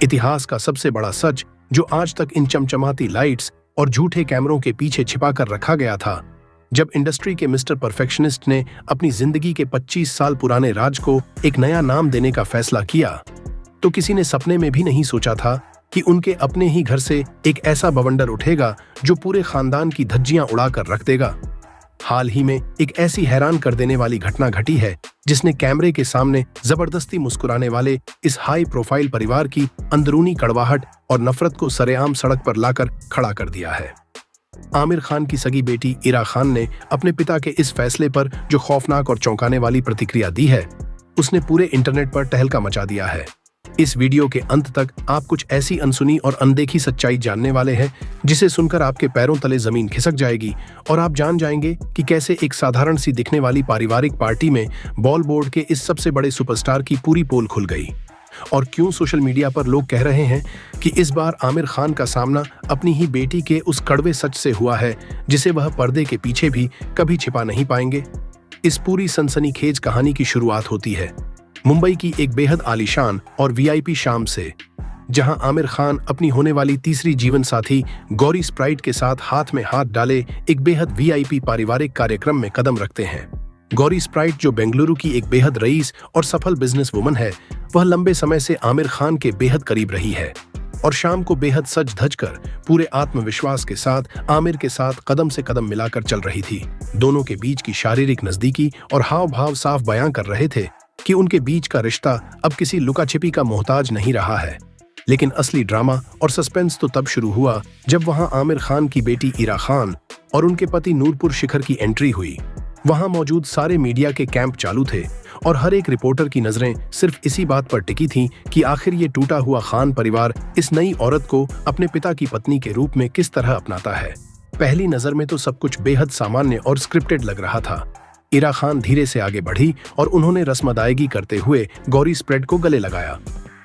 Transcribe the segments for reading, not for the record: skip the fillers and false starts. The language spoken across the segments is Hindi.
इतिहास का सबसे बड़ा सच जो आज तक इन चमचमाती लाइट्स और झूठे कैमरों के पीछे छिपा कर रखा गया था। जब इंडस्ट्री के मिस्टर परफेक्शनिस्ट ने अपनी जिंदगी के 25 साल पुराने राज को एक नया नाम देने का फैसला किया, तो किसी ने सपने में भी नहीं सोचा था कि उनके अपने ही घर से एक ऐसा बवंडर उठेगा जो पूरे खानदान की धज्जियां उड़ाकर रख देगा। हाल ही में एक ऐसी हैरान कर देने वाली घटना घटी है जिसने कैमरे के सामने जबरदस्ती मुस्कुराने वाले इस हाई प्रोफाइल परिवार की अंदरूनी कड़वाहट और नफरत को सरेआम सड़क पर लाकर खड़ा कर दिया है। आमिर खान की सगी बेटी इरा खान ने अपने पिता के इस फैसले पर जो खौफनाक और चौंकाने वाली प्रतिक्रिया दी है, उसने पूरे इंटरनेट पर तहलका मचा दिया है। इस वीडियो के अंत तक आप कुछ ऐसी अनसुनी और अनदेखी सच्चाई जानने वाले हैं जिसे सुनकर आपके पैरों तले जमीन खिसक जाएगी और आप जान जाएंगे कि कैसे एक साधारण सी दिखने वाली पारिवारिक पार्टी में बॉलीवुड के इस सबसे बड़े सुपरस्टार की पूरी पोल खुल गई, और क्यों सोशल मीडिया पर लोग कह रहे हैं कि इस बार आमिर खान का सामना अपनी ही बेटी के उस कड़वे सच से हुआ है जिसे वह पर्दे के पीछे भी कभी छिपा नहीं पाएंगे। इस पूरी सनसनीखेज कहानी की शुरुआत होती है मुंबई की एक बेहद आलीशान और वीआईपी शाम से, जहां आमिर खान अपनी होने वाली तीसरी जीवन साथी गौरी स्प्राइट के साथ हाथ में हाथ डाले एक बेहद वीआईपी पारिवारिक कार्यक्रम में कदम रखते हैं। गौरी स्प्राइट, जो बेंगलुरु की एक बेहद रईस और सफल बिजनेस वुमन है, वह लंबे समय से आमिर खान के बेहद करीब रही है और शाम को बेहद सज धज कर पूरे आत्मविश्वास के साथ आमिर के साथ कदम से कदम मिलाकर चल रही थी। दोनों के बीच की शारीरिक नजदीकी और हाव भाव साफ बयां कर रहे थे कि उनके बीच का रिश्ता अब किसी लुका छिपी का मोहताज नहीं रहा है। लेकिन असली ड्रामा और सस्पेंस तो तब शुरू हुआ जब वहां आमिर खान की बेटी इरा खान और उनके पति नूरपुर शिखर की एंट्री हुई। वहां मौजूद सारे मीडिया के कैंप चालू थे और हर एक रिपोर्टर की नजरें सिर्फ इसी बात पर टिकी थीं कि आखिर ये टूटा हुआ खान परिवार इस नई औरत को अपने पिता की पत्नी के रूप में किस तरह अपनाता है। पहली नजर में तो सब कुछ बेहद सामान्य और स्क्रिप्टेड लग रहा था। इरा खान धीरे से आगे बढ़ी और उन्होंने रस्म अदायगी करते हुए गौरी स्प्रेड को गले लगाया।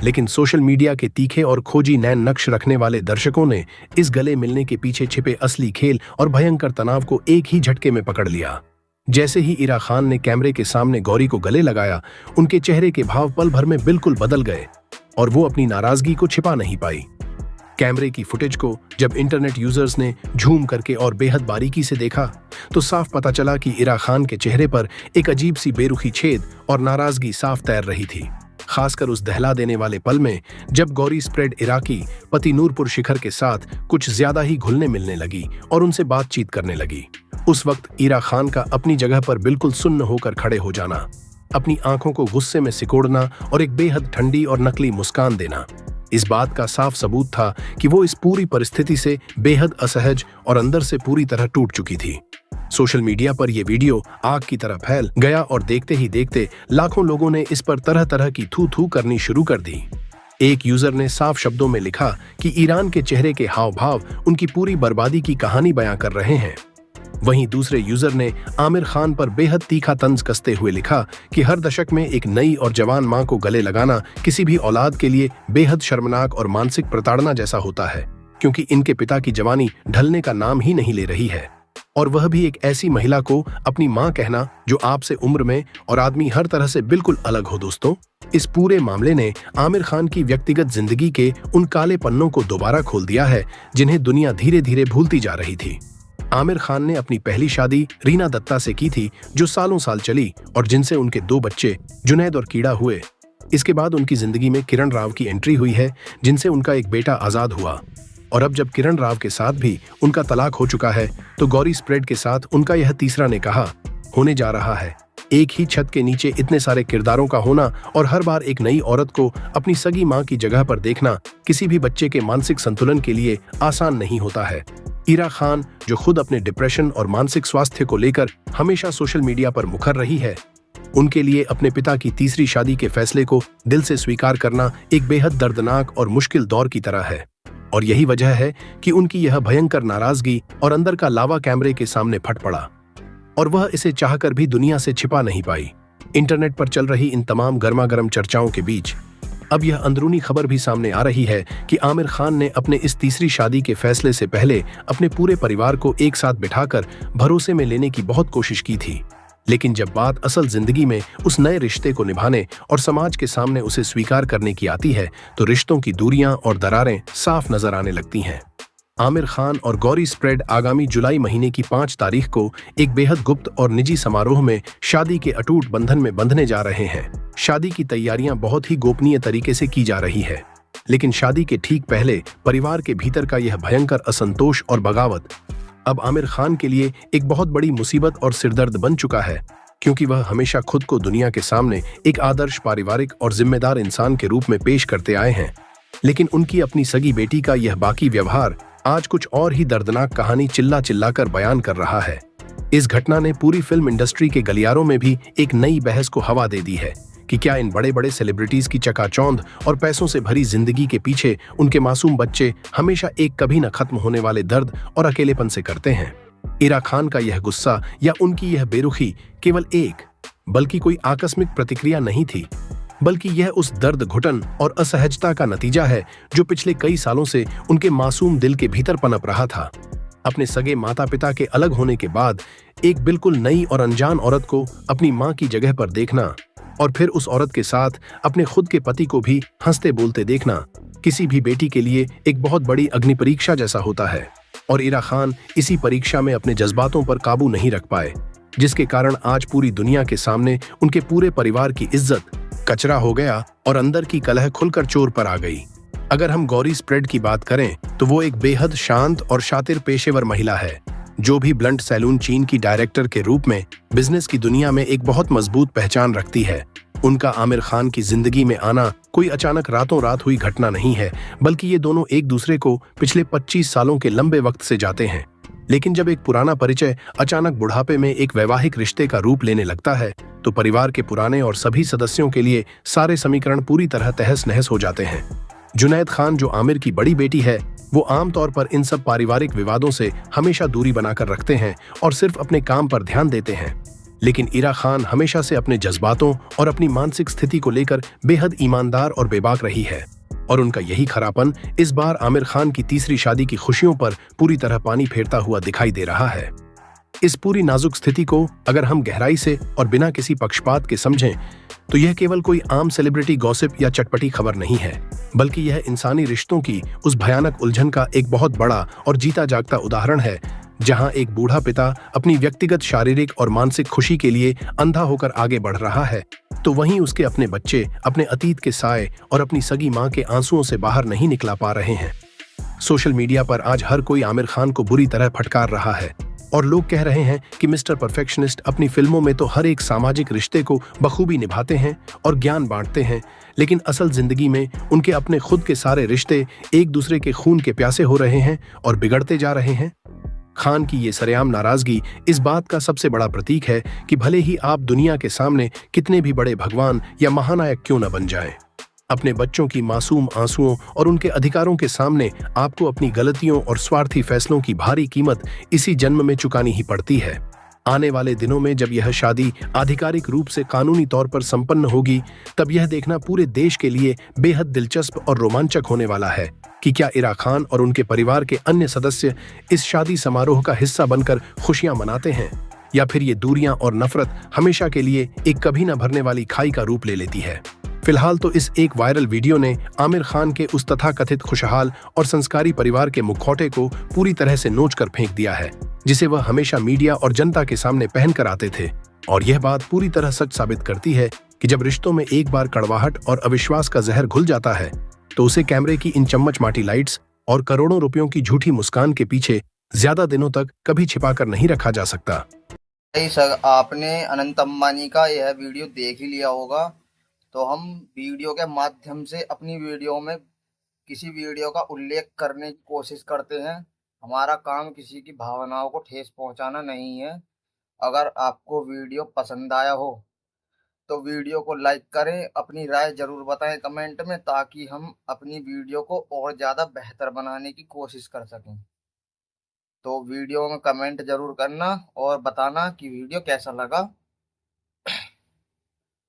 लेकिन सोशल मीडिया के तीखे और खोजी नैन नक्श रखने वाले दर्शकों ने इस गले मिलने के पीछे छिपे असली खेल और भयंकर तनाव को एक ही झटके में पकड़ लिया। जैसे ही इरा खान ने कैमरे के सामने गौरी को गले लगाया, उनके चेहरे के भाव पल भर में बिल्कुल बदल गए और वो अपनी नाराजगी को छिपा नहीं पाई। कैमरे की फुटेज को जब इंटरनेट यूजर्स ने झूम करके और बेहद बारीकी से देखा, तो साफ पता चला कि इरा खान के चेहरे पर एक अजीब सी बेरुखी छेद और नाराजगी साफ तैर रही थी। खासकर उस दहला देने वाले पल में जब गौरी स्प्रेड इराकी पति नूरपुर शिखर के साथ कुछ ज्यादा ही घुलने मिलने लगी और उनसे बातचीत करने लगी। उस वक्त इरा खान का अपनी जगह पर बिल्कुल सुन्न होकर खड़े हो जाना, अपनी आंखों को गुस्से में सिकोड़ना और एक बेहद ठंडी और नकली मुस्कान देना, इस बात का साफ सबूत था कि वो इस पूरी परिस्थिति से बेहद असहज और अंदर से पूरी तरह टूट चुकी थी। सोशल मीडिया पर यह वीडियो आग की तरह फैल गया और देखते ही देखते लाखों लोगों ने इस पर तरह तरह की थू थू करनी शुरू कर दी। एक यूजर ने साफ शब्दों में लिखा कि ईरान के चेहरे के हाव भाव उनकी पूरी बर्बादी की कहानी बयां कर रहे हैं। वहीं दूसरे यूजर ने आमिर खान पर बेहद तीखा तंज कसते हुए लिखा कि हर दशक में एक नई और जवान मां को गले लगाना किसी भी औलाद के लिए बेहद शर्मनाक और मानसिक प्रताड़ना जैसा होता है, क्योंकि इनके पिता की जवानी ढलने का नाम ही नहीं ले रही है, और वह भी एक ऐसी महिला को अपनी मां कहना जो आपसे उम्र में और आदमी हर तरह से बिल्कुल अलग हो। दोस्तों, इस पूरे मामले ने आमिर खान की व्यक्तिगत जिंदगी के उन काले पन्नों को दोबारा खोल दिया है जिन्हें दुनिया धीरे धीरे भूलती जा रही थी। आमिर खान ने अपनी पहली शादी रीना दत्ता से की थी, जो सालों साल चली और जिनसे उनके 2 बच्चे जुनैद और कीड़ा हुए। इसके बाद उनकी जिंदगी में किरण राव की एंट्री हुई है, जिनसे उनका एक बेटा आजाद हुआ। और अब जब किरण राव के साथ भी उनका तलाक हो चुका है, तो गौरी स्प्रेड के साथ उनका यह तीसरा निकाह होने जा रहा है। एक ही छत के नीचे इतने सारे किरदारों का होना और हर बार एक नई औरत को अपनी सगी मां की जगह पर देखना किसी भी बच्चे के मानसिक संतुलन के लिए आसान नहीं होता है। इरा खान, जो खुद अपने डिप्रेशन और मानसिक स्वास्थ्य को लेकर हमेशा सोशल मीडिया पर मुखर रही है, उनके लिए अपने पिता की तीसरी शादी के फैसले को दिल से स्वीकार करना एक बेहद दर्दनाक और मुश्किल दौर की तरह है। और यही वजह है कि उनकी यह भयंकर नाराजगी और अंदर का लावा कैमरे के सामने फट पड़ा, और वह इसे चाहकर भी दुनिया से छिपा नहीं पाई। इंटरनेट पर चल रही इन तमाम गर्मागर्म चर्चाओं के बीच अब यह अंदरूनी खबर भी सामने आ रही है कि आमिर खान ने अपने इस तीसरी शादी के फैसले से पहले अपने पूरे परिवार को एक साथ बिठाकर भरोसे में लेने की बहुत कोशिश की थी। लेकिन जब बात असल जिंदगी में उस नए रिश्ते को निभाने और समाज के सामने उसे स्वीकार करने की आती है तो रिश्तों की दूरियां और दरारें साफ नजर आने लगती हैं। आमिर खान और गौरी स्प्रेड आगामी जुलाई महीने की 5 तारीख को एक बेहद गुप्त और निजी समारोह में शादी के अटूट बंधन में बंधने जा रहे हैं। शादी की तैयारियां बहुत ही गोपनीय तरीके से की जा रही है, लेकिन शादी के ठीक पहले परिवार के भीतर का यह भयंकर असंतोष और बगावत अब आमिर खान के लिए एक बहुत बड़ी मुसीबत और सिरदर्द बन चुका है, क्योंकि वह हमेशा खुद को दुनिया के सामने एक आदर्श पारिवारिक और जिम्मेदार इंसान के रूप में पेश करते आए हैं। लेकिन उनकी अपनी सगी बेटी का यह बाकी व्यवहार आज कुछ और ही दर्दनाक कहानी चिल्ला चिल्ला कर बयान कर रहा है। इस घटना ने पूरी फिल्म इंडस्ट्री के गलियारों में भी एक नई बहस को हवा दे दी है कि क्या इन बड़े बड़े सेलिब्रिटीज की चकाचौंध और पैसों से भरी जिंदगी के पीछे उनके मासूम बच्चे हमेशा एक कभी न खत्म होने वाले दर्द और अकेलेपन से करते हैं। इरा खान का यह गुस्सा या उनकी यह बेरुखी केवल एक बल्कि कोई आकस्मिक प्रतिक्रिया नहीं थी, बल्कि यह उस दर्द घुटन और असहजता का नतीजा है जो पिछले कई सालों से उनके मासूम दिल के भीतर पनप रहा था। अपने सगे माता पिता के अलग होने के बाद एक बिल्कुल नई और अनजान औरत को अपनी मां की जगह पर देखना और फिर उस औरत के साथ अपने खुद के पति को भी हंसते बोलते देखना किसी भी बेटी के लिए एक बहुत बड़ी अग्नि परीक्षा जैसा होता है। और इरा खान इसी परीक्षा में अपने जज्बातों पर काबू नहीं रख पाए, जिसके कारण आज पूरी दुनिया के सामने उनके पूरे परिवार की इज्जत कचरा हो गया और अंदर की कलह खुलकर चोर पर आ गई। अगर हम गौरी स्प्रेड की बात करें तो वो एक बेहद शांत और शातिर पेशेवर महिला है, जो भी ब्लंट सैलून चीन की डायरेक्टर के रूप में बिजनेस की दुनिया में एक बहुत मजबूत पहचान रखती है। उनका आमिर खान की जिंदगी में आना कोई अचानक रातों रात हुई घटना नहीं है, बल्कि ये दोनों एक दूसरे को पिछले 25 सालों के लंबे वक्त से जाते हैं। लेकिन जब एक पुराना परिचय अचानक बुढ़ापे में एक वैवाहिक रिश्ते का रूप लेने लगता है तो परिवार के पुराने और सभी सदस्यों के लिए सारे समीकरण पूरी तरह तहस नहस हो जाते हैं। जुनैद खान, जो आमिर की बड़ी बेटी है, वो आमतौर पर इन सब पारिवारिक विवादों से हमेशा दूरी बनाकर रखते हैं और सिर्फ अपने काम पर ध्यान देते हैं। लेकिन इरा खान हमेशा से अपने जज्बातों और अपनी मानसिक स्थिति को लेकर बेहद ईमानदार और बेबाक रही है, और उनका यही खरापन इस बार आमिर खान की तीसरी शादी की खुशियों पर पूरी तरह पानी फेरता हुआ दिखाई दे रहा है। इस पूरी नाजुक स्थिति को अगर हम गहराई से और बिना किसी पक्षपात के समझें तो यह केवल कोई आम सेलिब्रिटी गॉसिप या चटपटी खबर नहीं है, बल्कि यह इंसानी रिश्तों की उस भयानक उलझन का एक बहुत बड़ा और जीता जागता उदाहरण है, जहां एक बूढ़ा पिता अपनी व्यक्तिगत शारीरिक और मानसिक खुशी के लिए अंधा होकर आगे बढ़ रहा है, तो वहीं उसके अपने बच्चे अपने अतीत के साए और अपनी सगी मां के आंसुओं से बाहर नहीं निकला पा रहे हैं। सोशल मीडिया पर आज हर कोई आमिर खान को बुरी तरह फटकार रहा है और लोग कह रहे हैं कि मिस्टर परफेक्शनिस्ट अपनी फिल्मों में तो हर एक सामाजिक रिश्ते को बखूबी निभाते हैं और ज्ञान बांटते हैं, लेकिन असल जिंदगी में उनके अपने खुद के सारे रिश्ते एक दूसरे के खून के प्यासे हो रहे हैं और बिगड़ते जा रहे हैं। खान की ये सरेआम नाराजगी इस बात का सबसे बड़ा प्रतीक है कि भले ही आप दुनिया के सामने कितने भी बड़े भगवान या महानायक क्यों न बन जाएं, अपने बच्चों की मासूम आंसुओं और उनके अधिकारों के सामने आपको अपनी गलतियों और स्वार्थी फैसलों की भारी कीमत इसी जन्म में चुकानी ही पड़ती है। आने वाले दिनों में जब यह शादी आधिकारिक रूप से कानूनी तौर पर संपन्न होगी, तब यह देखना पूरे देश के लिए बेहद दिलचस्प और रोमांचक होने वाला है कि क्या इरा खान और उनके परिवार के अन्य सदस्य इस शादी समारोह का हिस्सा बनकर खुशियां मनाते हैं, या फिर ये दूरियां और नफरत हमेशा के लिए एक कभी न भरने वाली खाई का रूप ले लेती है। फिलहाल तो इस एक वायरल वीडियो ने आमिर खान के उस तथाकथित खुशहाल और संस्कारी परिवार के मुखौटे को पूरी तरह से नोच कर फेंक दिया है, जिसे वह हमेशा मीडिया और जनता के सामने पहन कर आते थे। और यह बात पूरी तरह सच साबित करती है कि जब रिश्तों में एक बार कड़वाहट और अविश्वास का जहर घुल जाता है तो उसे कैमरे की इन चम्मचमाटी लाइट्स और करोड़ों रुपयों की झूठी मुस्कान के पीछे ज्यादा दिनों तक कभी छिपाकर नहीं रखा जा सकता। सर, आपने अनंत अंबानी का यह वीडियो देख ही लिया होगा, तो हम वीडियो के माध्यम से अपनी वीडियो में किसी वीडियो का उल्लेख करने की कोशिश करते हैं। हमारा काम किसी की भावनाओं को ठेस पहुंचाना नहीं है। अगर आपको वीडियो पसंद आया हो तो वीडियो को लाइक करें, अपनी राय जरूर बताएं कमेंट में, ताकि हम अपनी वीडियो को और ज़्यादा बेहतर बनाने की कोशिश कर सकें। तो वीडियो में कमेंट जरूर करना और बताना कि वीडियो कैसा लगा,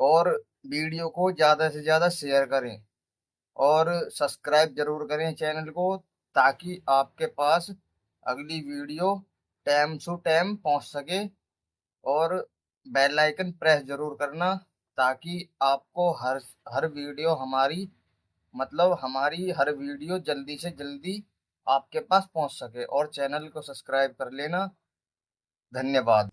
और वीडियो को ज़्यादा से ज़्यादा शेयर करें और सब्सक्राइब जरूर करें चैनल को, ताकि आपके पास अगली वीडियो टाइम टू टाइम पहुंच सके। और बेल आइकन प्रेस जरूर करना, ताकि आपको हर वीडियो हमारी हर वीडियो जल्दी से जल्दी आपके पास पहुंच सके। और चैनल को सब्सक्राइब कर लेना। धन्यवाद।